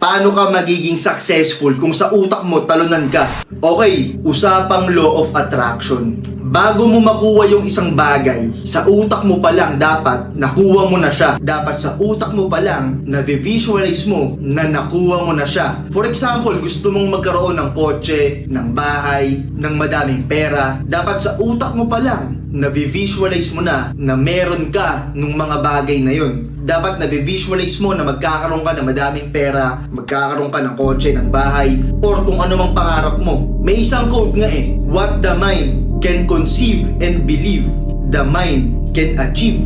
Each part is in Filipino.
Paano ka magiging successful kung sa utak mo talunan ka? Okay, usapang law of attraction. Bago mo makuha yung isang bagay, sa utak mo pa lang dapat nakuha mo na siya. Dapat sa utak mo pa lang na-visualize mo na nakuha mo na siya. For example, gusto mong magkaroon ng kotse, ng bahay, ng madaming pera. Dapat sa utak mo pa lang na-visualize mo na meron ka nung mga bagay na yun. Dapat na-visualize mo na magkakaroon ka ng madaming pera, magkakaroon ka ng kotse, ng bahay, or kung ano mang pangarap mo. May isang quote nga what the mind can conceive and believe, the mind can achieve.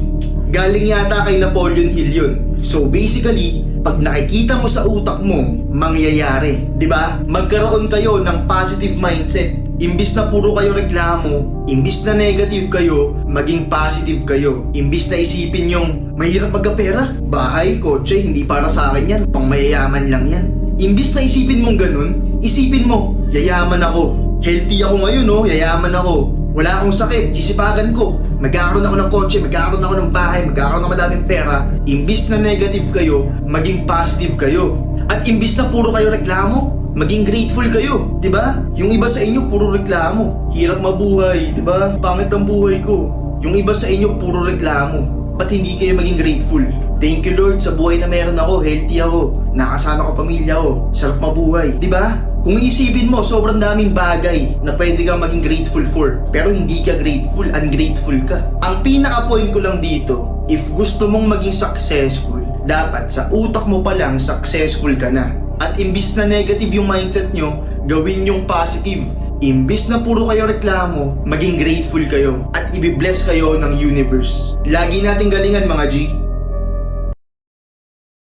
Galing yata kay Napoleon Hill yun. So basically, pag nakikita mo sa utak mo, mangyayari. Diba? Magkaroon kayo ng positive mindset. Imbis na puro kayo reklamo, imbis na negative kayo, maging positive kayo. Imbis na isipin yung mahirap magkapera, bahay, kotse, hindi para sa akin yan, pang mayayaman lang yan. Imbis na isipin mong ganun, isipin mo, yayaman ako, healthy ako ngayon, yayaman ako, wala akong sakit, sisipagan ko, magkakaroon ako ng kotse, magkakaroon ako ng bahay, magkakaroon ng madaming pera. Imbis na negative kayo, maging positive kayo. At imbis na puro kayo reklamo, maging grateful kayo, 'di ba? Yung iba sa inyo puro reklamo, hirap mabuhay, 'di ba? Pangit ang buhay ko. Yung iba sa inyo puro reklamo. Ba't hindi kayo maging grateful? Thank you Lord sa buhay na meron ako, healthy ako, nakasama ko pamilya ko, sarap mabuhay, 'di ba? Kung iisipin mo, sobrang daming bagay na pwede kang maging grateful for, pero hindi ka grateful, ungrateful ka. Ang pinaka-point ko lang dito, if gusto mong maging successful, dapat sa utak mo pa lang successful ka na. At imbis na negative yung mindset nyo, gawin yung positive. Imbis na puro kayo reklamo, maging grateful kayo at ibibless kayo ng universe. Lagi nating galingan mga G.